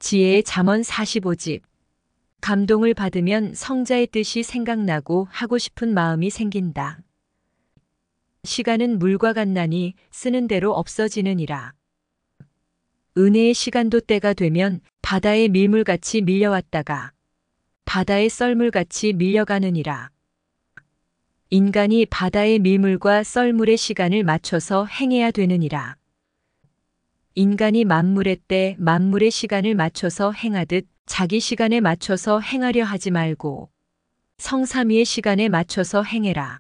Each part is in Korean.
지혜의 잠언 45집. 감동을 받으면 성자의 뜻이 생각나고 하고 싶은 마음이 생긴다. 시간은 물과 같나니 쓰는 대로 없어지느니라. 은혜의 시간도 때가 되면 바다의 밀물같이 밀려왔다가 바다의 썰물같이 밀려가느니라. 인간이 바다의 밀물과 썰물의 시간을 맞춰서 행해야 되느니라. 인간이 만물의 때 만물의 시간을 맞춰서 행하듯 자기 시간에 맞춰서 행하려 하지 말고 성삼위의 시간에 맞춰서 행해라.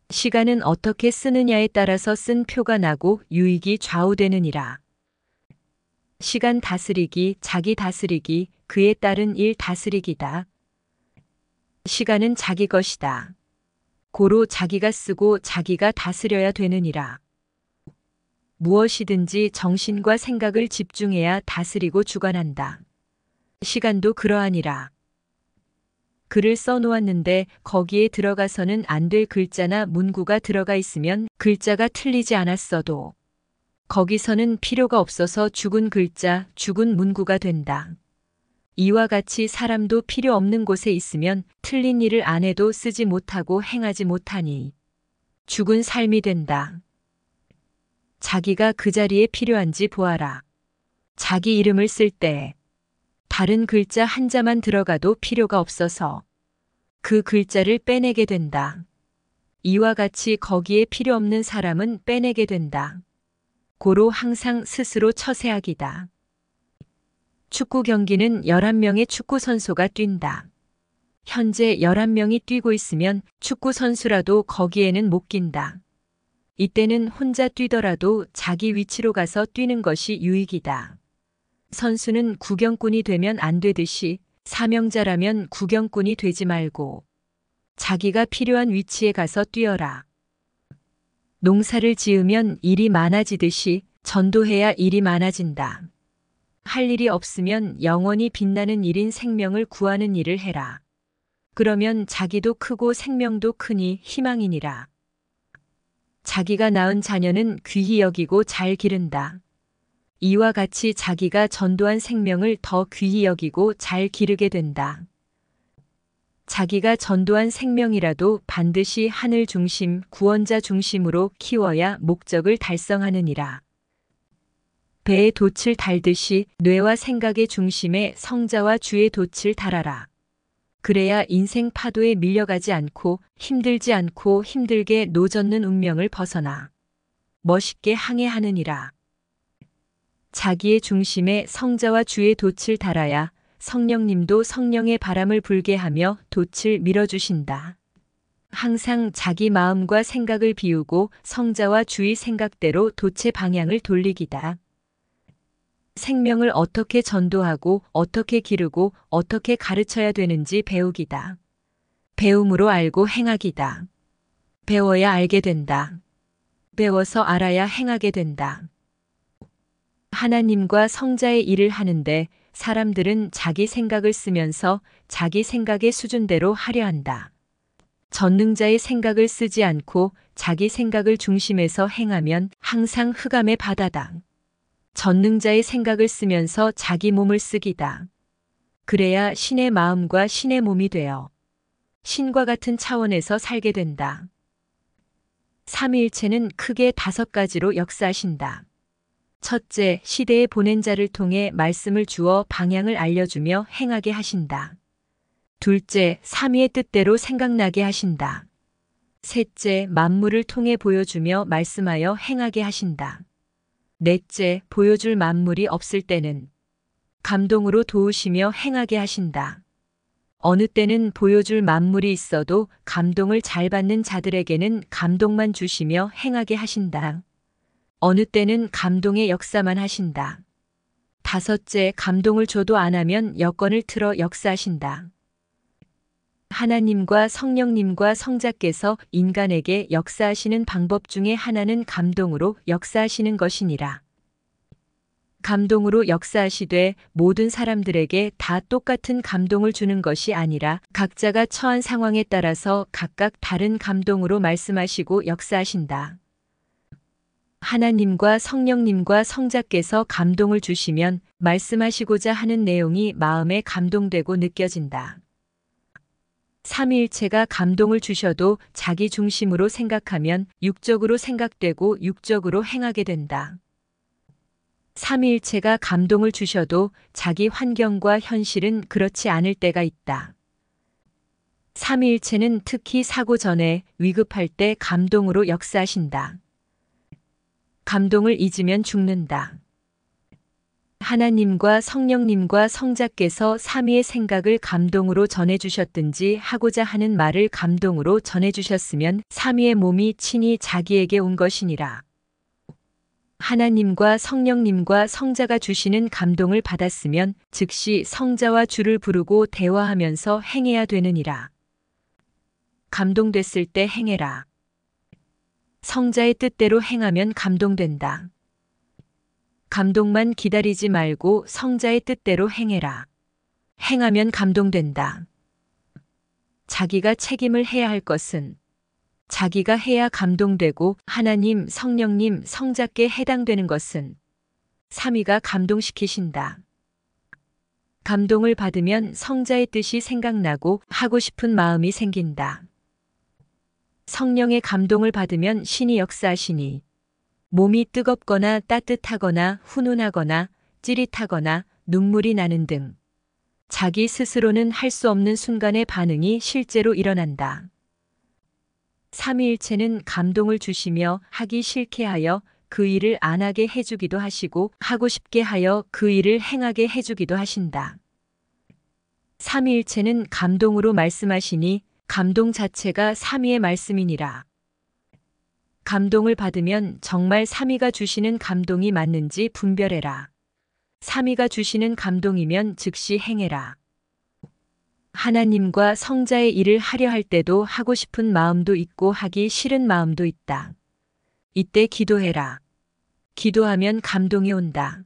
시간은 어떻게 쓰느냐에 따라서 쓴 표가 나고 유익이 좌우되느니라. 시간 다스리기, 자기 다스리기, 그에 따른 일 다스리기다. 시간은 자기 것이다. 고로 자기가 쓰고 자기가 다스려야 되느니라. 무엇이든지 정신과 생각을 집중해야 다스리고 주관한다. 시간도 그러하니라. 글을 써놓았는데 거기에 들어가서는 안 될 글자나 문구가 들어가 있으면 글자가 틀리지 않았어도 거기서는 필요가 없어서 죽은 글자, 죽은 문구가 된다. 이와 같이 사람도 필요 없는 곳에 있으면 틀린 일을 안 해도 쓰지 못하고 행하지 못하니 죽은 삶이 된다. 자기가 그 자리에 필요한지 보아라. 자기 이름을 쓸 때 다른 글자 한자만 들어가도 필요가 없어서 그 글자를 빼내게 된다. 이와 같이 거기에 필요 없는 사람은 빼내게 된다. 고로 항상 스스로 처세하기다. 축구 경기는 11명의 축구 선수가 뛴다. 현재 11명이 뛰고 있으면 축구 선수라도 거기에는 못 낀다. 이때는 혼자 뛰더라도 자기 위치로 가서 뛰는 것이 유익이다. 선수는 구경꾼이 되면 안 되듯이 사명자라면 구경꾼이 되지 말고 자기가 필요한 위치에 가서 뛰어라. 농사를 지으면 일이 많아지듯이 전도해야 일이 많아진다. 할 일이 없으면 영원히 빛나는 일인 생명을 구하는 일을 해라. 그러면 자기도 크고 생명도 크니 희망이니라. 자기가 낳은 자녀는 귀히 여기고 잘 기른다. 이와 같이 자기가 전도한 생명을 더 귀히 여기고 잘 기르게 된다. 자기가 전도한 생명이라도 반드시 하늘 중심, 구원자 중심으로 키워야 목적을 달성하느니라. 배에 돛을 달듯이 뇌와 생각의 중심에 성자와 주의 돛을 달아라. 그래야 인생 파도에 밀려가지 않고 힘들지 않고 힘들게 노젓는 운명을 벗어나 멋있게 항해하느니라. 자기의 중심에 성자와 주의 돛을 달아야 성령님도 성령의 바람을 불게 하며 돛을 밀어주신다. 항상 자기 마음과 생각을 비우고 성자와 주의 생각대로 돛의 방향을 돌리기다. 생명을 어떻게 전도하고 어떻게 기르고 어떻게 가르쳐야 되는지 배우기다. 배움으로 알고 행하기다. 배워야 알게 된다. 배워서 알아야 행하게 된다. 하나님과 성자의 일을 하는데 사람들은 자기 생각을 쓰면서 자기 생각의 수준대로 하려 한다. 전능자의 생각을 쓰지 않고 자기 생각을 중심에서 행하면 항상 흑암의 바다다. 전능자의 생각을 쓰면서 자기 몸을 쓰기다. 그래야 신의 마음과 신의 몸이 되어 신과 같은 차원에서 살게 된다. 삼위일체는 크게 5가지로 역사하신다. 첫째, 시대에 보낸 자를 통해 말씀을 주어 방향을 알려주며 행하게 하신다. 둘째, 삼위의 뜻대로 생각나게 하신다. 셋째, 만물을 통해 보여주며 말씀하여 행하게 하신다. 넷째, 보여줄 만물이 없을 때는 감동으로 도우시며 행하게 하신다. 어느 때는 보여줄 만물이 있어도 감동을 잘 받는 자들에게는 감동만 주시며 행하게 하신다. 어느 때는 감동의 역사만 하신다. 다섯째, 감동을 줘도 안 하면 여건을 틀어 역사하신다. 하나님과 성령님과 성자께서 인간에게 역사하시는 방법 중에 하나는 감동으로 역사하시는 것이니라. 감동으로 역사하시되 모든 사람들에게 다 똑같은 감동을 주는 것이 아니라 각자가 처한 상황에 따라서 각각 다른 감동으로 말씀하시고 역사하신다. 하나님과 성령님과 성자께서 감동을 주시면 말씀하시고자 하는 내용이 마음에 감동되고 느껴진다. 삼위일체가 감동을 주셔도 자기 중심으로 생각하면 육적으로 생각되고 육적으로 행하게 된다. 삼위일체가 감동을 주셔도 자기 환경과 현실은 그렇지 않을 때가 있다. 삼위일체는 특히 사고 전에 위급할 때 감동으로 역사하신다. 감동을 잊으면 죽는다. 하나님과 성령님과 성자께서 삼위의 생각을 감동으로 전해주셨든지 하고자 하는 말을 감동으로 전해주셨으면 삼위의 몸이 친히 자기에게 온 것이니라. 하나님과 성령님과 성자가 주시는 감동을 받았으면 즉시 성자와 주를 부르고 대화하면서 행해야 되느니라. 감동됐을 때 행해라. 성자의 뜻대로 행하면 감동된다. 감동만 기다리지 말고 성자의 뜻대로 행해라. 행하면 감동된다. 자기가 책임을 해야 할 것은 자기가 해야 감동되고 하나님, 성령님, 성자께 해당되는 것은 삼위가 감동시키신다. 감동을 받으면 성자의 뜻이 생각나고 하고 싶은 마음이 생긴다. 성령의 감동을 받으면 신이 역사하시니 몸이 뜨겁거나 따뜻하거나 훈훈하거나 찌릿하거나 눈물이 나는 등 자기 스스로는 할 수 없는 순간의 반응이 실제로 일어난다. 삼위일체는 감동을 주시며 하기 싫게 하여 그 일을 안 하게 해주기도 하시고 하고 싶게 하여 그 일을 행하게 해주기도 하신다. 삼위일체는 감동으로 말씀하시니 감동 자체가 삼위의 말씀이니라. 감동을 받으면 정말 삼위가 주시는 감동이 맞는지 분별해라. 삼위가 주시는 감동이면 즉시 행해라. 하나님과 성자의 일을 하려 할 때도 하고 싶은 마음도 있고 하기 싫은 마음도 있다. 이때 기도해라. 기도하면 감동이 온다.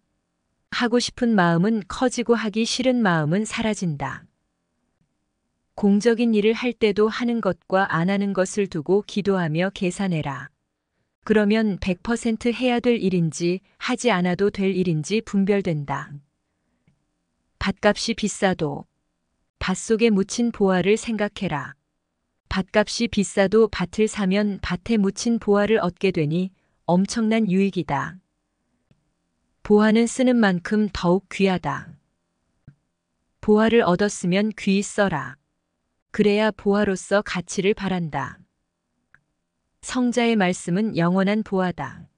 하고 싶은 마음은 커지고 하기 싫은 마음은 사라진다. 공적인 일을 할 때도 하는 것과 안 하는 것을 두고 기도하며 계산해라. 그러면 100% 해야 될 일인지 하지 않아도 될 일인지 분별된다. 밭값이 비싸도 밭 속에 묻힌 보화를 생각해라. 밭값이 비싸도 밭을 사면 밭에 묻힌 보화를 얻게 되니 엄청난 유익이다. 보화는 쓰는 만큼 더욱 귀하다. 보화를 얻었으면 귀히 써라. 그래야 보화로서 가치를 발한다. 성자의 말씀은 영원한 보화다.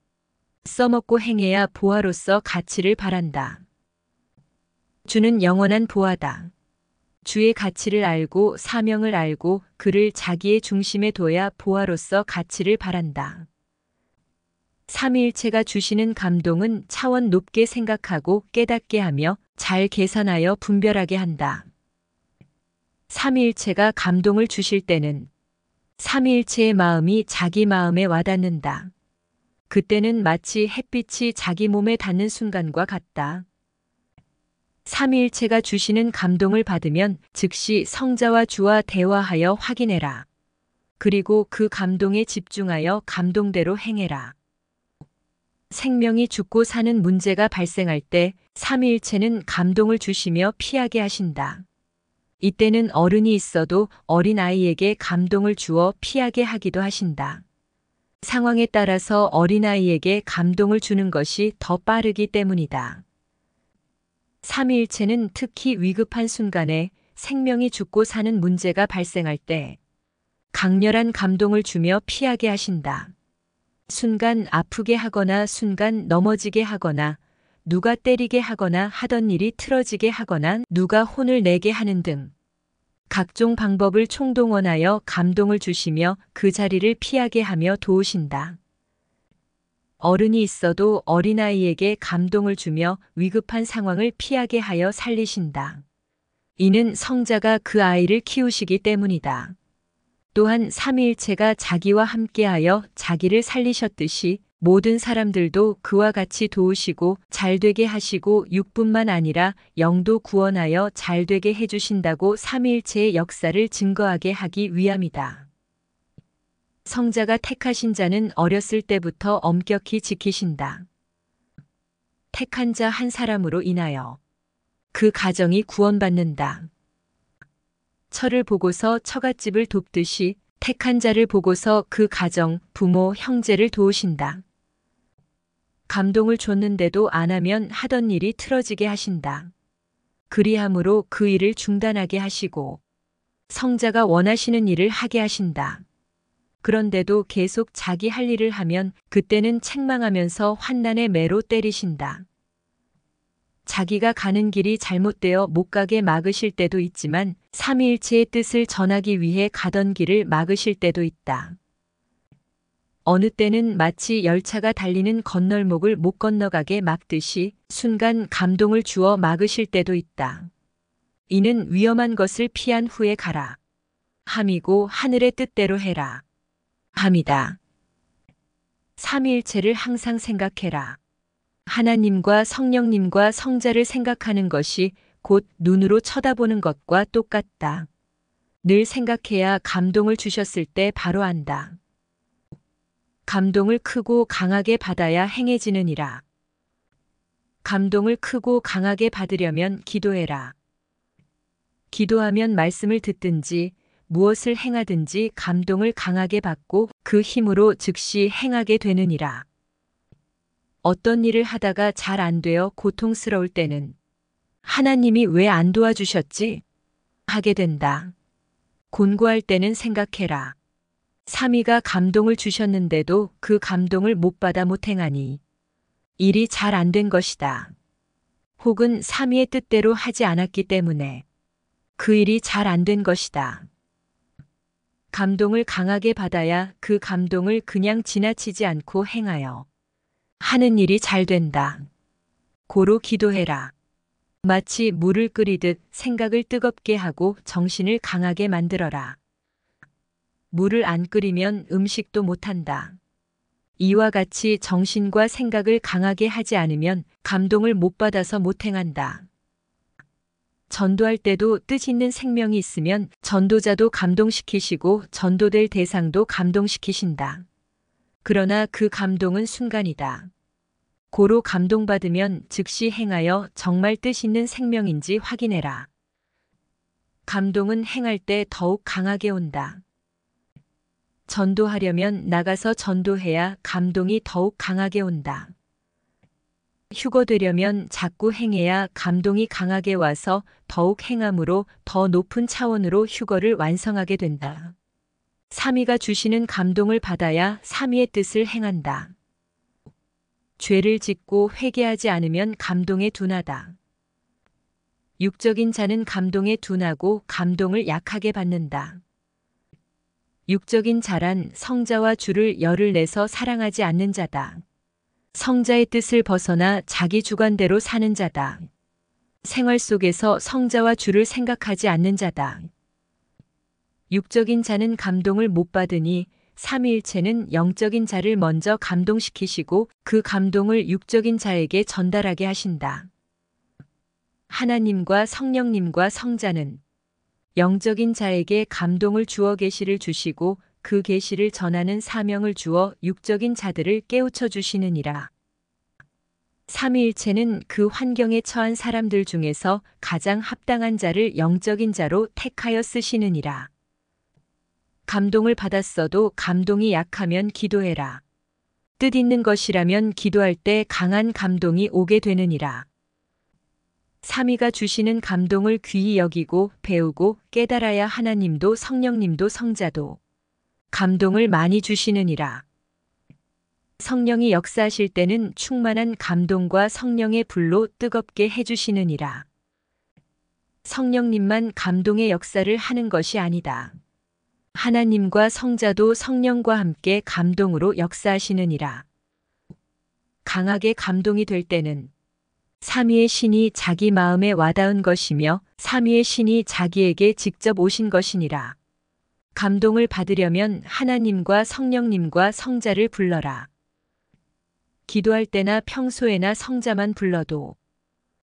써먹고 행해야 보화로서 가치를 발한다. 주는 영원한 보화다. 주의 가치를 알고 사명을 알고 그를 자기의 중심에 둬야 보화로서 가치를 발한다. 삼위일체가 주시는 감동은 차원 높게 생각하고 깨닫게 하며 잘 계산하여 분별하게 한다. 삼위일체가 감동을 주실 때는 삼위일체의 마음이 자기 마음에 와닿는다. 그때는 마치 햇빛이 자기 몸에 닿는 순간과 같다. 삼위일체가 주시는 감동을 받으면 즉시 성자와 주와 대화하여 확인해라. 그리고 그 감동에 집중하여 감동대로 행해라. 생명이 죽고 사는 문제가 발생할 때 삼위일체는 감동을 주시며 피하게 하신다. 이때는 어른이 있어도 어린아이에게 감동을 주어 피하게 하기도 하신다. 상황에 따라서 어린아이에게 감동을 주는 것이 더 빠르기 때문이다. 삼위일체는 특히 위급한 순간에 생명이 죽고 사는 문제가 발생할 때 강렬한 감동을 주며 피하게 하신다. 순간 아프게 하거나 순간 넘어지게 하거나 누가 때리게 하거나 하던 일이 틀어지게 하거나 누가 혼을 내게 하는 등 각종 방법을 총동원하여 감동을 주시며 그 자리를 피하게 하며 도우신다. 어른이 있어도 어린아이에게 감동을 주며 위급한 상황을 피하게 하여 살리신다. 이는 성자가 그 아이를 키우시기 때문이다. 또한 삼위일체가 자기와 함께하여 자기를 살리셨듯이 모든 사람들도 그와 같이 도우시고 잘되게 하시고 육뿐만 아니라 영도 구원하여 잘되게 해주신다고 삼위일체의 역사를 증거하게 하기 위함이다. 성자가 택하신 자는 어렸을 때부터 엄격히 지키신다. 택한 자 한 사람으로 인하여 그 가정이 구원받는다. 처를 보고서 처갓집을 돕듯이 택한 자를 보고서 그 가정, 부모, 형제를 도우신다. 감동을 줬는데도 안 하면 하던 일이 틀어지게 하신다. 그리함으로 그 일을 중단하게 하시고 성자가 원하시는 일을 하게 하신다. 그런데도 계속 자기 할 일을 하면 그때는 책망하면서 환난의 매로 때리신다. 자기가 가는 길이 잘못되어 못 가게 막으실 때도 있지만 삼위일체의 뜻을 전하기 위해 가던 길을 막으실 때도 있다. 어느 때는 마치 열차가 달리는 건널목을 못 건너가게 막듯이 순간 감동을 주어 막으실 때도 있다. 이는 위험한 것을 피한 후에 가라 함이고 하늘의 뜻대로 해라 함이다. 삼위일체를 항상 생각해라. 하나님과 성령님과 성자를 생각하는 것이 곧 눈으로 쳐다보는 것과 똑같다. 늘 생각해야 감동을 주셨을 때 바로 안다. 감동을 크고 강하게 받아야 행해지느니라. 감동을 크고 강하게 받으려면 기도해라. 기도하면 말씀을 듣든지 무엇을 행하든지 감동을 강하게 받고 그 힘으로 즉시 행하게 되느니라. 어떤 일을 하다가 잘 안 되어 고통스러울 때는 하나님이 왜 안 도와주셨지? 하게 된다. 곤고할 때는 생각해라. 삼위가 감동을 주셨는데도 그 감동을 못 받아 못 행하니 일이 잘 안 된 것이다. 혹은 삼위의 뜻대로 하지 않았기 때문에 그 일이 잘 안 된 것이다. 감동을 강하게 받아야 그 감동을 그냥 지나치지 않고 행하여 하는 일이 잘 된다. 고로 기도해라. 마치 물을 끓이듯 생각을 뜨겁게 하고 정신을 강하게 만들어라. 물을 안 끓이면 음식도 못한다. 이와 같이 정신과 생각을 강하게 하지 않으면 감동을 못 받아서 못 행한다. 전도할 때도 뜻 있는 생명이 있으면 전도자도 감동시키시고 전도될 대상도 감동시키신다. 그러나 그 감동은 순간이다. 고로 감동받으면 즉시 행하여 정말 뜻 있는 생명인지 확인해라. 감동은 행할 때 더욱 강하게 온다. 전도하려면 나가서 전도해야 감동이 더욱 강하게 온다. 휴거되려면 자꾸 행해야 감동이 강하게 와서 더욱 행함으로 더 높은 차원으로 휴거를 완성하게 된다. 삼위가 주시는 감동을 받아야 삼위의 뜻을 행한다. 죄를 짓고 회개하지 않으면 감동에 둔하다. 육적인 자는 감동에 둔하고 감동을 약하게 받는다. 육적인 자란 성자와 주를 열을 내서 사랑하지 않는 자다. 성자의 뜻을 벗어나 자기 주관대로 사는 자다. 생활 속에서 성자와 주를 생각하지 않는 자다. 육적인 자는 감동을 못 받으니 삼위일체는 영적인 자를 먼저 감동시키시고 그 감동을 육적인 자에게 전달하게 하신다. 하나님과 성령님과 성자는 영적인 자에게 감동을 주어 계시를 주시고 그 계시를 전하는 사명을 주어 육적인 자들을 깨우쳐 주시느니라. 삼위일체는 그 환경에 처한 사람들 중에서 가장 합당한 자를 영적인 자로 택하여 쓰시느니라. 감동을 받았어도 감동이 약하면 기도해라. 뜻 있는 것이라면 기도할 때 강한 감동이 오게 되느니라. 삼위가 주시는 감동을 귀히 여기고 배우고 깨달아야 하나님도 성령님도 성자도 감동을 많이 주시느니라. 성령이 역사하실 때는 충만한 감동과 성령의 불로 뜨겁게 해주시느니라. 성령님만 감동의 역사를 하는 것이 아니다. 하나님과 성자도 성령과 함께 감동으로 역사하시느니라. 강하게 감동이 될 때는 삼위의 신이 자기 마음에 와닿은 것이며 삼위의 신이 자기에게 직접 오신 것이니라. 감동을 받으려면 하나님과 성령님과 성자를 불러라. 기도할 때나 평소에나 성자만 불러도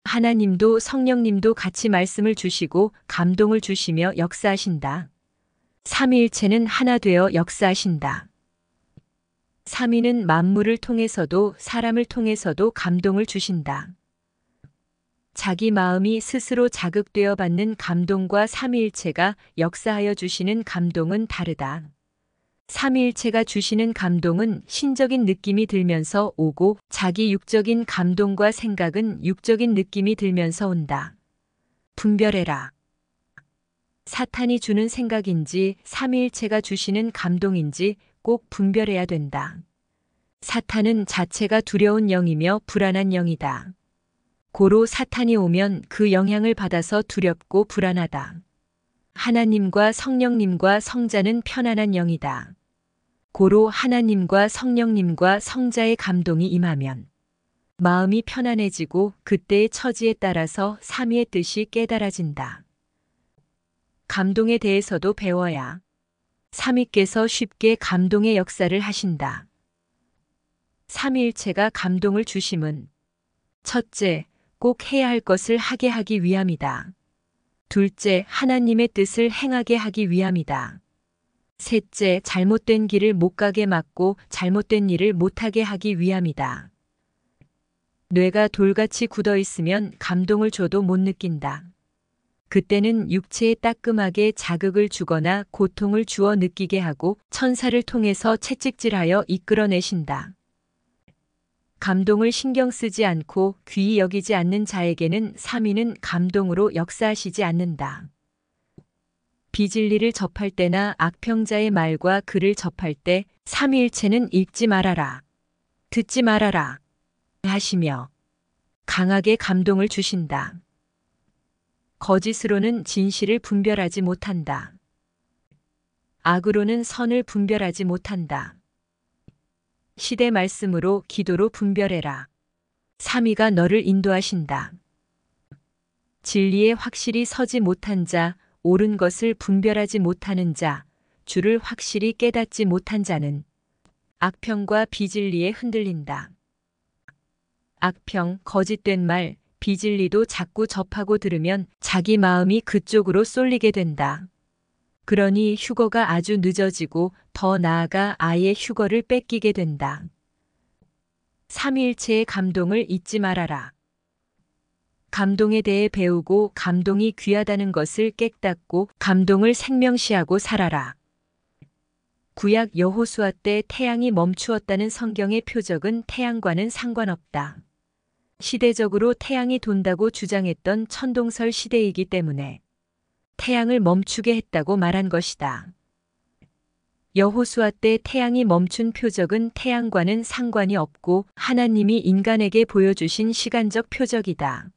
하나님도 성령님도 같이 말씀을 주시고 감동을 주시며 역사하신다. 삼위일체는 하나 되어 역사하신다. 삼위는 만물을 통해서도 사람을 통해서도 감동을 주신다. 자기 마음이 스스로 자극되어 받는 감동과 삼위일체가 역사하여 주시는 감동은 다르다. 삼위일체가 주시는 감동은 신적인 느낌이 들면서 오고 자기 육적인 감동과 생각은 육적인 느낌이 들면서 온다. 분별해라. 사탄이 주는 생각인지 삼위일체가 주시는 감동인지 꼭 분별해야 된다. 사탄은 자체가 두려운 영이며 불안한 영이다. 고로 사탄이 오면 그 영향을 받아서 두렵고 불안하다. 하나님과 성령님과 성자는 편안한 영이다. 고로 하나님과 성령님과 성자의 감동이 임하면 마음이 편안해지고 그때의 처지에 따라서 삼위의 뜻이 깨달아진다. 감동에 대해서도 배워야 삼위께서 쉽게 감동의 역사를 하신다. 삼위일체가 감동을 주심은 첫째, 꼭 해야 할 것을 하게 하기 위함이다. 둘째, 하나님의 뜻을 행하게 하기 위함이다. 셋째, 잘못된 길을 못 가게 막고 잘못된 일을 못하게 하기 위함이다. 뇌가 돌같이 굳어 있으면 감동을 줘도 못 느낀다. 그때는 육체에 따끔하게 자극을 주거나 고통을 주어 느끼게 하고 천사를 통해서 채찍질하여 이끌어내신다. 감동을 신경 쓰지 않고 귀히 여기지 않는 자에게는 삼위는 감동으로 역사하시지 않는다. 비진리를 접할 때나 악평자의 말과 글을 접할 때 삼위일체는 읽지 말아라, 듣지 말아라 하시며 강하게 감동을 주신다. 거짓으로는 진실을 분별하지 못한다. 악으로는 선을 분별하지 못한다. 시대 말씀으로 기도로 분별해라. 삼위가 너를 인도하신다. 진리에 확실히 서지 못한 자, 옳은 것을 분별하지 못하는 자, 주를 확실히 깨닫지 못한 자는 악평과 비진리에 흔들린다. 악평, 거짓된 말, 비진리도 자꾸 접하고 들으면 자기 마음이 그쪽으로 쏠리게 된다. 그러니 휴거가 아주 늦어지고 더 나아가 아예 휴거를 뺏기게 된다. 삼위일체의 감동을 잊지 말아라. 감동에 대해 배우고 감동이 귀하다는 것을 깨닫고 감동을 생명시하고 살아라. 구약 여호수아 때 태양이 멈추었다는 성경의 표적은 태양과는 상관없다. 시대적으로 태양이 돈다고 주장했던 천동설 시대이기 때문에 태양을 멈추게 했다고 말한 것이다. 여호수아 때 태양이 멈춘 표적은 태양과는 상관이 없고 하나님이 인간에게 보여주신 시간적 표적이다.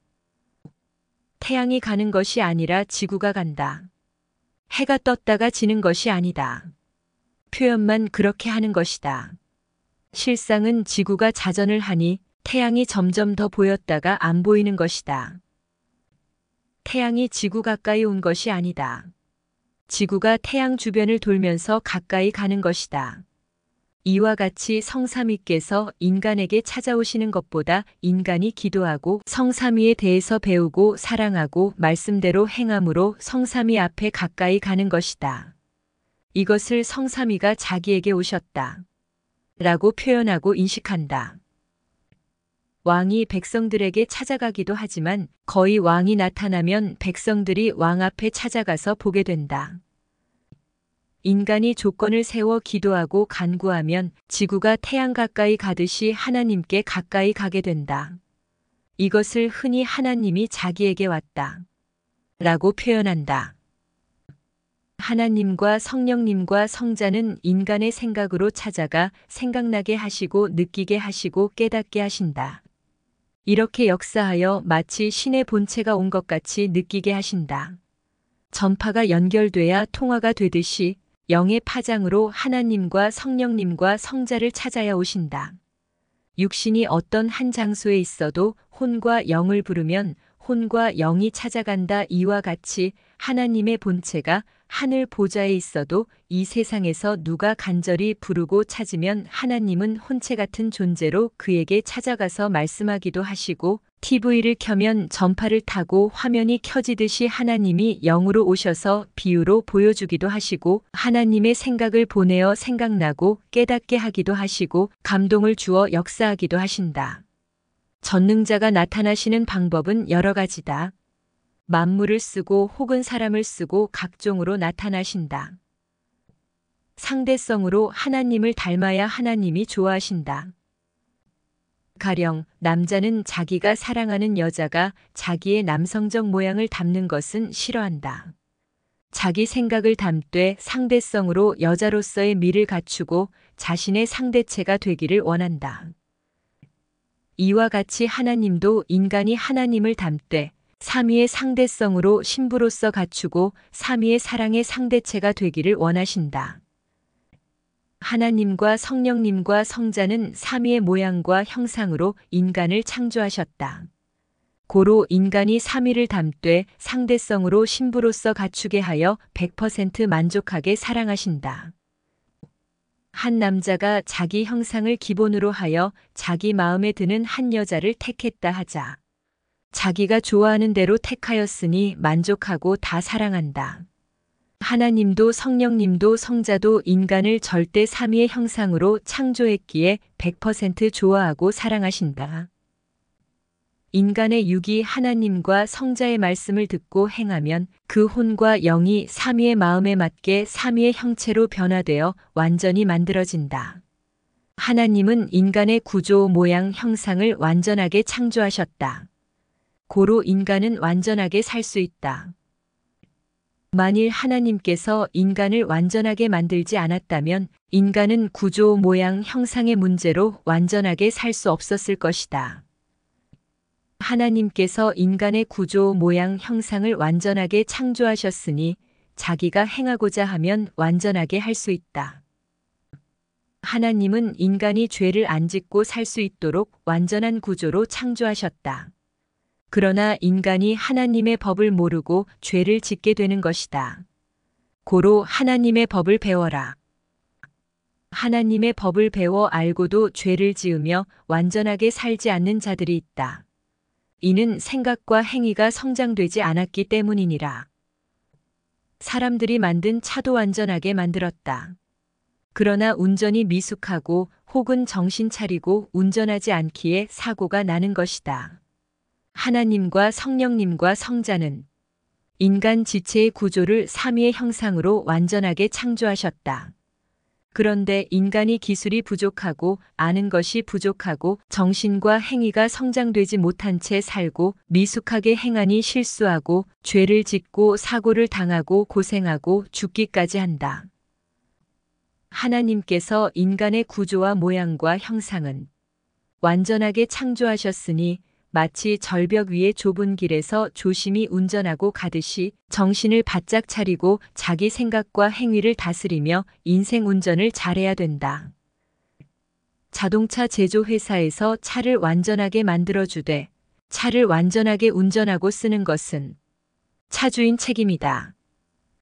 태양이 가는 것이 아니라 지구가 간다. 해가 떴다가 지는 것이 아니다. 표현만 그렇게 하는 것이다. 실상은 지구가 자전을 하니 태양이 점점 더 보였다가 안 보이는 것이다. 태양이 지구 가까이 온 것이 아니다. 지구가 태양 주변을 돌면서 가까이 가는 것이다. 이와 같이 성삼위께서 인간에게 찾아오시는 것보다 인간이 기도하고 성삼위에 대해서 배우고 사랑하고 말씀대로 행함으로 성삼위 앞에 가까이 가는 것이다. 이것을 성삼위가 자기에게 오셨다. 라고 표현하고 인식한다. 왕이 백성들에게 찾아가기도 하지만 거의 왕이 나타나면 백성들이 왕 앞에 찾아가서 보게 된다. 인간이 조건을 세워 기도하고 간구하면 지구가 태양 가까이 가듯이 하나님께 가까이 가게 된다. 이것을 흔히 하나님이 자기에게 왔다. 라고 표현한다. 하나님과 성령님과 성자는 인간의 생각으로 찾아가 생각나게 하시고 느끼게 하시고 깨닫게 하신다. 이렇게 역사하여 마치 신의 본체가 온 것 같이 느끼게 하신다. 전파가 연결돼야 통화가 되듯이 영의 파장으로 하나님과 성령님과 성자를 찾아야 오신다. 육신이 어떤 한 장소에 있어도 혼과 영을 부르면 혼과 영이 찾아간다. 이와 같이 하나님의 본체가 하늘 보좌에 있어도 이 세상에서 누가 간절히 부르고 찾으면 하나님은 혼체 같은 존재로 그에게 찾아가서 말씀하기도 하시고 TV를 켜면 전파를 타고 화면이 켜지듯이 하나님이 영으로 오셔서 비유로 보여주기도 하시고 하나님의 생각을 보내어 생각나고 깨닫게 하기도 하시고 감동을 주어 역사하기도 하신다. 전능자가 나타나시는 방법은 여러 가지다. 만물을 쓰고 혹은 사람을 쓰고 각종으로 나타나신다. 상대성으로 하나님을 닮아야 하나님이 좋아하신다. 가령 남자는 자기가 사랑하는 여자가 자기의 남성적 모양을 담는 것은 싫어한다. 자기 생각을 담되 상대성으로 여자로서의 미를 갖추고 자신의 상대체가 되기를 원한다. 이와 같이 하나님도 인간이 하나님을 닮되 삼위의 상대성으로 신부로서 갖추고 삼위의 사랑의 상대체가 되기를 원하신다. 하나님과 성령님과 성자는 삼위의 모양과 형상으로 인간을 창조하셨다. 고로 인간이 삼위를 닮되 상대성으로 신부로서 갖추게 하여 100% 만족하게 사랑하신다. 한 남자가 자기 형상을 기본으로 하여 자기 마음에 드는 한 여자를 택했다 하자. 자기가 좋아하는 대로 택하였으니 만족하고 다 사랑한다. 하나님도 성령님도 성자도 인간을 절대 삼위의 형상으로 창조했기에 100% 좋아하고 사랑하신다. 인간의 육이 하나님과 성자의 말씀을 듣고 행하면 그 혼과 영이 삼위의 마음에 맞게 삼위의 형체로 변화되어 완전히 만들어진다. 하나님은 인간의 구조, 모양, 형상을 완전하게 창조하셨다. 고로 인간은 완전하게 살 수 있다. 만일 하나님께서 인간을 완전하게 만들지 않았다면 인간은 구조, 모양, 형상의 문제로 완전하게 살 수 없었을 것이다. 하나님께서 인간의 구조, 모양, 형상을 완전하게 창조하셨으니 자기가 행하고자 하면 완전하게 할 수 있다. 하나님은 인간이 죄를 안 짓고 살 수 있도록 완전한 구조로 창조하셨다. 그러나 인간이 하나님의 법을 모르고 죄를 짓게 되는 것이다. 고로 하나님의 법을 배워라. 하나님의 법을 배워 알고도 죄를 지으며 완전하게 살지 않는 자들이 있다. 이는 생각과 행위가 성장되지 않았기 때문이니라. 사람들이 만든 차도 완전하게 만들었다. 그러나 운전이 미숙하고 혹은 정신 차리고 운전하지 않기에 사고가 나는 것이다. 하나님과 성령님과 성자는 인간 지체의 구조를 삼위의 형상으로 완전하게 창조하셨다. 그런데 인간이 기술이 부족하고 아는 것이 부족하고 정신과 행위가 성장되지 못한 채 살고 미숙하게 행하니 실수하고 죄를 짓고 사고를 당하고 고생하고 죽기까지 한다. 하나님께서 인간의 구조와 모양과 형상은 완전하게 창조하셨으니 마치 절벽 위의 좁은 길에서 조심히 운전하고 가듯이 정신을 바짝 차리고 자기 생각과 행위를 다스리며 인생 운전을 잘해야 된다. 자동차 제조 회사에서 차를 완전하게 만들어주되 차를 완전하게 운전하고 쓰는 것은 차주인 책임이다.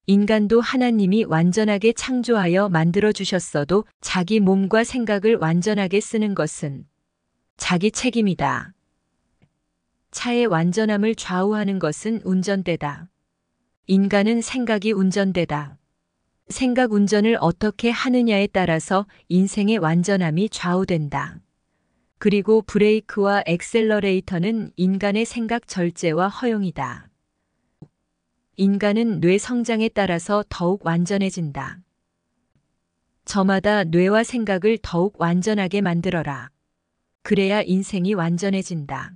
인간도 하나님이 완전하게 창조하여 만들어주셨어도 자기 몸과 생각을 완전하게 쓰는 것은 자기 책임이다. 차의 완전함을 좌우하는 것은 운전대다. 인간은 생각이 운전대다. 생각 운전을 어떻게 하느냐에 따라서 인생의 완전함이 좌우된다. 그리고 브레이크와 엑셀러레이터는 인간의 생각 절제와 허용이다. 인간은 뇌 성장에 따라서 더욱 완전해진다. 저마다 뇌와 생각을 더욱 완전하게 만들어라. 그래야 인생이 완전해진다.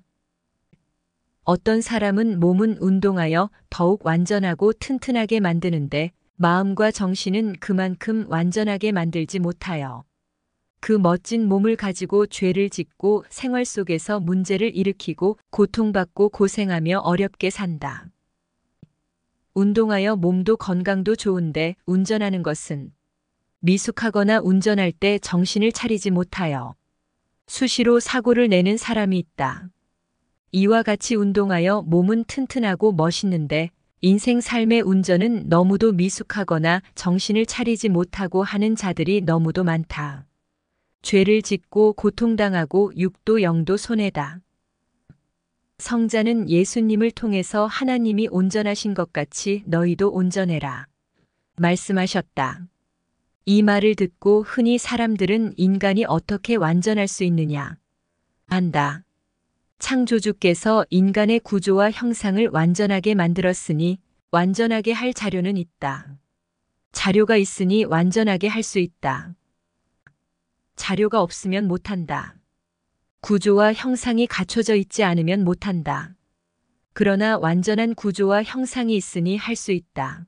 어떤 사람은 몸은 운동하여 더욱 완전하고 튼튼하게 만드는데 마음과 정신은 그만큼 완전하게 만들지 못하여 그 멋진 몸을 가지고 죄를 짓고 생활 속에서 문제를 일으키고 고통받고 고생하며 어렵게 산다. 운동하여 몸도 건강도 좋은데 운전하는 것은 미숙하거나 운전할 때 정신을 차리지 못하여 수시로 사고를 내는 사람이 있다. 이와 같이 운동하여 몸은 튼튼하고 멋있는데 인생 삶의 운전은 너무도 미숙하거나 정신을 차리지 못하고 하는 자들이 너무도 많다. 죄를 짓고 고통당하고 육도 영도 손해다. 성자는 예수님을 통해서 하나님이 온전하신 것 같이 너희도 온전해라. 말씀하셨다. 이 말을 듣고 흔히 사람들은 인간이 어떻게 완전할 수 있느냐 한다. 창조주께서 인간의 구조와 형상을 완전하게 만들었으니 완전하게 할 자료는 있다. 자료가 있으니 완전하게 할 수 있다. 자료가 없으면 못한다. 구조와 형상이 갖춰져 있지 않으면 못한다. 그러나 완전한 구조와 형상이 있으니 할 수 있다.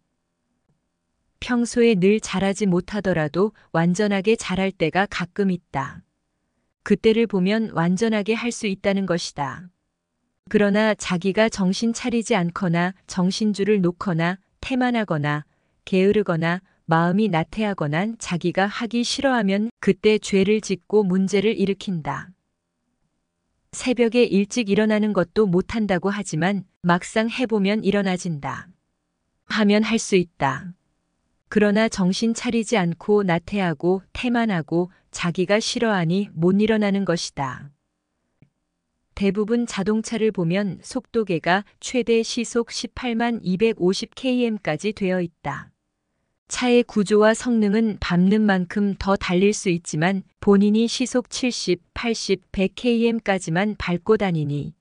평소에 늘 잘하지 못하더라도 완전하게 잘할 때가 가끔 있다. 그때를 보면 완전하게 할 수 있다는 것이다. 그러나 자기가 정신 차리지 않거나 정신줄을 놓거나 태만하거나 게으르거나 마음이 나태하거나 자기가 하기 싫어하면 그때 죄를 짓고 문제를 일으킨다. 새벽에 일찍 일어나는 것도 못한다고 하지만 막상 해보면 일어나진다. 하면 할 수 있다. 그러나 정신 차리지 않고 나태하고 태만하고 자기가 싫어하니 못 일어나는 것이다. 대부분 자동차를 보면 속도계가 최대 시속 18만 250km까지 되어 있다. 차의 구조와 성능은 밟는 만큼 더 달릴 수 있지만 본인이 시속 70, 80, 100km까지만 밟고 다니니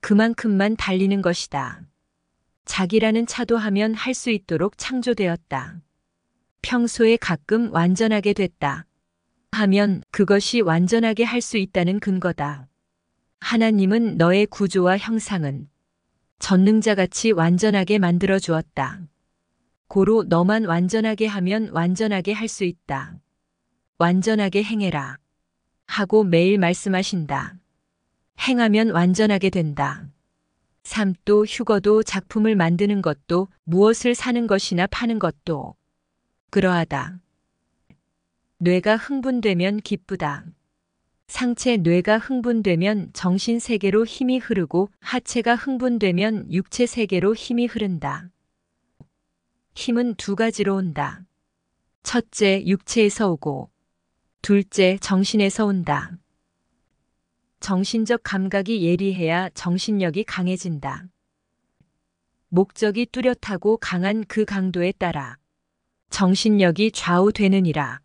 그만큼만 달리는 것이다. 자기라는 차도 하면 할 수 있도록 창조되었다. 평소에 가끔 완전하게 됐다. 하면 그것이 완전하게 할 수 있다는 근거다. 하나님은 너의 구조와 형상은 전능자같이 완전하게 만들어 주었다. 고로 너만 완전하게 하면 완전하게 할 수 있다. 완전하게 행해라. 하고 매일 말씀하신다. 행하면 완전하게 된다. 삶도 휴거도 작품을 만드는 것도 무엇을 사는 것이나 파는 것도 그러하다. 뇌가 흥분되면 기쁘다. 상체 뇌가 흥분되면 정신 세계로 힘이 흐르고 하체가 흥분되면 육체 세계로 힘이 흐른다. 힘은 두 가지로 온다. 첫째, 육체에서 오고 둘째, 정신에서 온다. 정신적 감각이 예리해야 정신력이 강해진다. 목적이 뚜렷하고 강한 그 강도에 따라 정신력이 좌우되느니라.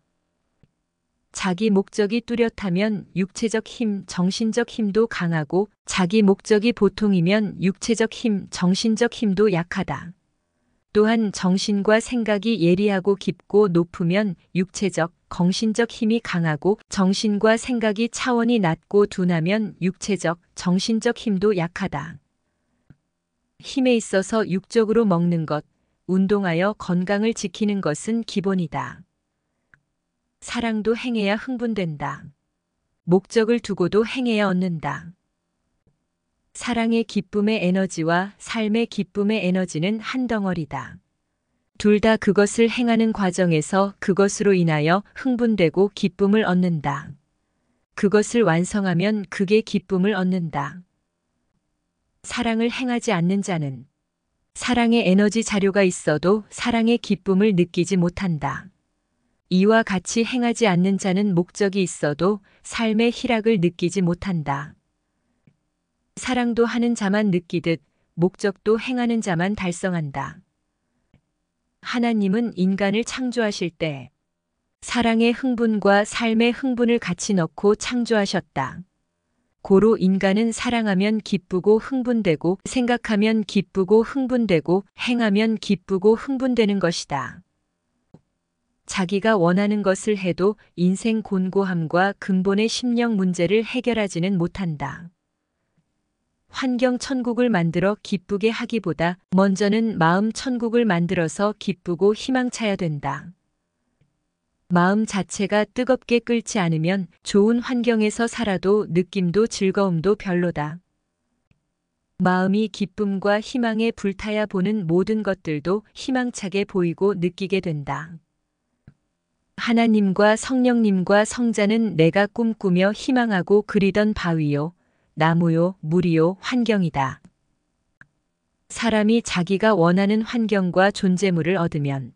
자기 목적이 뚜렷하면 육체적 힘, 정신적 힘도 강하고 자기 목적이 보통이면 육체적 힘, 정신적 힘도 약하다. 또한 정신과 생각이 예리하고 깊고 높으면 육체적, 정신적 힘이 강하고 정신과 생각이 차원이 낮고 둔하면 육체적, 정신적 힘도 약하다. 힘에 있어서 육적으로 먹는 것, 운동하여 건강을 지키는 것은 기본이다. 사랑도 행해야 흥분된다. 목적을 두고도 행해야 얻는다. 사랑의 기쁨의 에너지와 삶의 기쁨의 에너지는 한 덩어리다. 둘 다 그것을 행하는 과정에서 그것으로 인하여 흥분되고 기쁨을 얻는다. 그것을 완성하면 그게 기쁨을 얻는다. 사랑을 행하지 않는 자는 사랑의 에너지 자료가 있어도 사랑의 기쁨을 느끼지 못한다. 이와 같이 행하지 않는 자는 목적이 있어도 삶의 희락을 느끼지 못한다. 사랑도 하는 자만 느끼듯 목적도 행하는 자만 달성한다. 하나님은 인간을 창조하실 때 사랑의 흥분과 삶의 흥분을 같이 넣고 창조하셨다. 고로 인간은 사랑하면 기쁘고 흥분되고 생각하면 기쁘고 흥분되고 행하면 기쁘고 흥분되는 것이다. 자기가 원하는 것을 해도 인생 곤고함과 근본의 심령 문제를 해결하지는 못한다. 환경 천국을 만들어 기쁘게 하기보다 먼저는 마음 천국을 만들어서 기쁘고 희망차야 된다. 마음 자체가 뜨겁게 끓지 않으면 좋은 환경에서 살아도 느낌도 즐거움도 별로다. 마음이 기쁨과 희망에 불타야 보는 모든 것들도 희망차게 보이고 느끼게 된다. 하나님과 성령님과 성자는 내가 꿈꾸며 희망하고 그리던 바위요, 나무요, 물이요, 환경이다. 사람이 자기가 원하는 환경과 존재물을 얻으면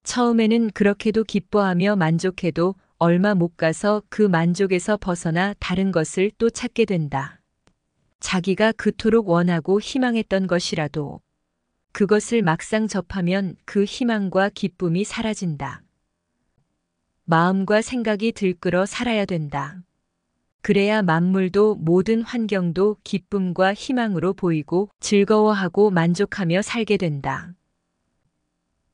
처음에는 그렇게도 기뻐하며 만족해도 얼마 못 가서 그 만족에서 벗어나 다른 것을 또 찾게 된다. 자기가 그토록 원하고 희망했던 것이라도 그것을 막상 접하면 그 희망과 기쁨이 사라진다. 마음과 생각이 들끓어 살아야 된다. 그래야 만물도 모든 환경도 기쁨과 희망으로 보이고 즐거워하고 만족하며 살게 된다.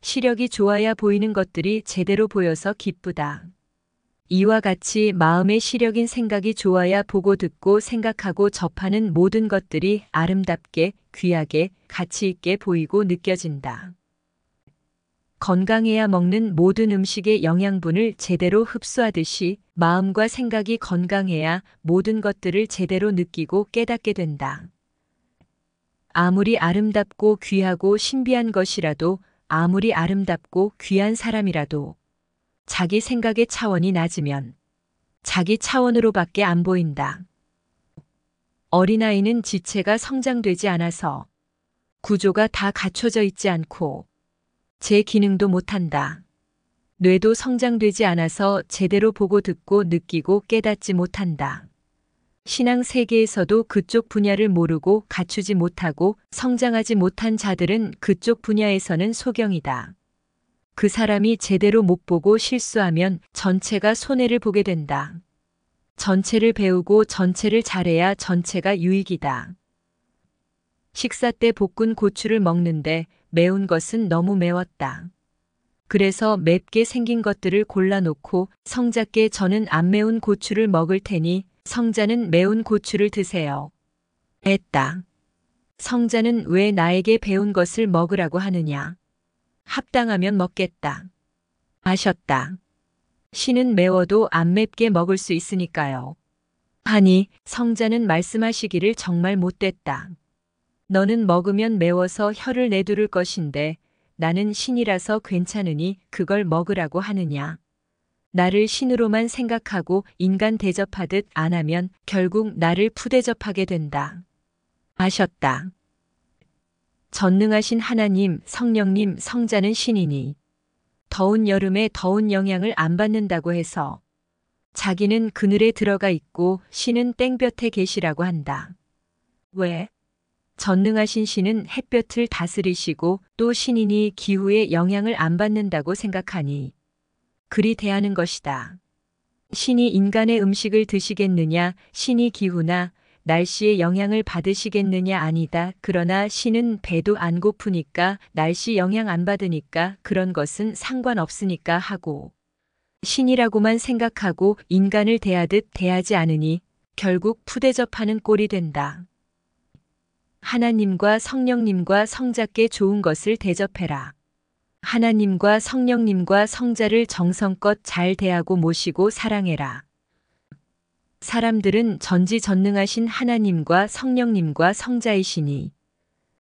시력이 좋아야 보이는 것들이 제대로 보여서 기쁘다. 이와 같이 마음의 시력인 생각이 좋아야 보고 듣고 생각하고 접하는 모든 것들이 아름답게, 귀하게, 가치 있게 보이고 느껴진다. 건강해야 먹는 모든 음식의 영양분을 제대로 흡수하듯이 마음과 생각이 건강해야 모든 것들을 제대로 느끼고 깨닫게 된다. 아무리 아름답고 귀하고 신비한 것이라도, 아무리 아름답고 귀한 사람이라도 자기 생각의 차원이 낮으면 자기 차원으로밖에 안 보인다. 어린아이는 지체가 성장되지 않아서 구조가 다 갖춰져 있지 않고 제 기능도 못한다. 뇌도 성장되지 않아서 제대로 보고 듣고 느끼고 깨닫지 못한다. 신앙 세계에서도 그쪽 분야를 모르고 갖추지 못하고 성장하지 못한 자들은 그쪽 분야에서는 소경이다. 그 사람이 제대로 못 보고 실수하면 전체가 손해를 보게 된다. 전체를 배우고 전체를 잘해야 전체가 유익이다. 식사 때 볶은 고추를 먹는데 매운 것은 너무 매웠다. 그래서 맵게 생긴 것들을 골라놓고 성자께 저는 안 매운 고추를 먹을 테니 성자는 매운 고추를 드세요. 했다. 성자는 왜 나에게 배운 것을 먹으라고 하느냐? 합당하면 먹겠다. 하셨다. 신은 매워도 안 맵게 먹을 수 있으니까요. 하니 성자는 말씀하시기를 정말 못됐다. 너는 먹으면 매워서 혀를 내두를 것인데 나는 신이라서 괜찮으니 그걸 먹으라고 하느냐. 나를 신으로만 생각하고 인간 대접하듯 안 하면 결국 나를 푸대접하게 된다. 하셨다. 전능하신 하나님, 성령님, 성자는 신이니 더운 여름에 더운 영향을 안 받는다고 해서 자기는 그늘에 들어가 있고 신은 땡볕에 계시라고 한다. 왜? 전능하신 신은 햇볕을 다스리시고 또 신이니 기후에 영향을 안 받는다고 생각하니 그리 대하는 것이다. 신이 인간의 음식을 드시겠느냐, 신이 기후나 날씨의 영향을 받으시겠느냐 아니다. 그러나 신은 배도 안 고프니까 날씨 영향 안 받으니까 그런 것은 상관없으니까 하고 신이라고만 생각하고 인간을 대하듯 대하지 않으니 결국 푸대접하는 꼴이 된다. 하나님과 성령님과 성자께 좋은 것을 대접해라. 하나님과 성령님과 성자를 정성껏 잘 대하고 모시고 사랑해라. 사람들은 전지전능하신 하나님과 성령님과 성자이시니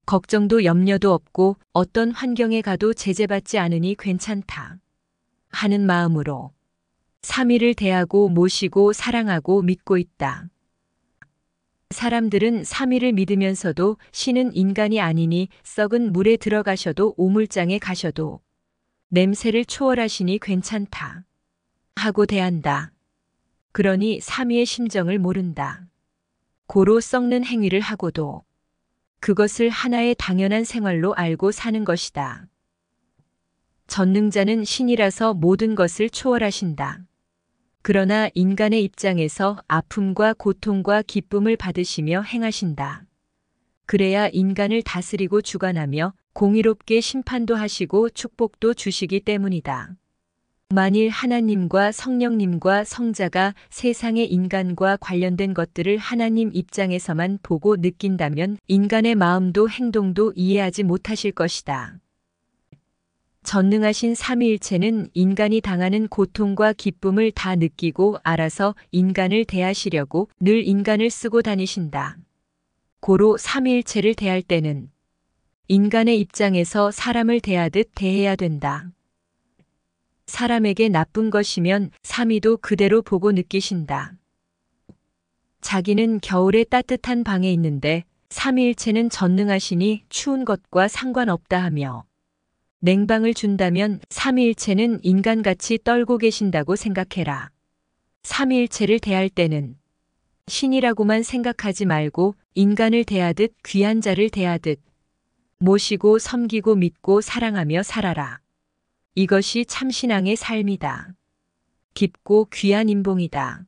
걱정도 염려도 없고 어떤 환경에 가도 제재받지 않으니 괜찮다 하는 마음으로 삼위를 대하고 모시고 사랑하고 믿고 있다. 사람들은 삼위를 믿으면서도 신은 인간이 아니니 썩은 물에 들어가셔도 오물장에 가셔도 냄새를 초월하시니 괜찮다 하고 대한다. 그러니 삼위의 심정을 모른다. 고로 썩는 행위를 하고도 그것을 하나의 당연한 생활로 알고 사는 것이다. 전능자는 신이라서 모든 것을 초월하신다. 그러나 인간의 입장에서 아픔과 고통과 기쁨을 받으시며 행하신다. 그래야 인간을 다스리고 주관하며 공의롭게 심판도 하시고 축복도 주시기 때문이다. 만일 하나님과 성령님과 성자가 세상의 인간과 관련된 것들을 하나님 입장에서만 보고 느낀다면 인간의 마음도 행동도 이해하지 못하실 것이다. 전능하신 삼위일체는 인간이 당하는 고통과 기쁨을 다 느끼고 알아서 인간을 대하시려고 늘 인간을 쓰고 다니신다. 고로 삼위일체를 대할 때는 인간의 입장에서 사람을 대하듯 대해야 된다. 사람에게 나쁜 것이면 삼위도 그대로 보고 느끼신다. 자기는 겨울에 따뜻한 방에 있는데 삼위일체는 전능하시니 추운 것과 상관없다 하며 냉방을 준다면 삼위일체는 인간같이 떨고 계신다고 생각해라. 삼위일체를 대할 때는 신이라고만 생각하지 말고 인간을 대하듯 귀한 자를 대하듯 모시고 섬기고 믿고 사랑하며 살아라. 이것이 참신앙의 삶이다. 깊고 귀한 인봉이다.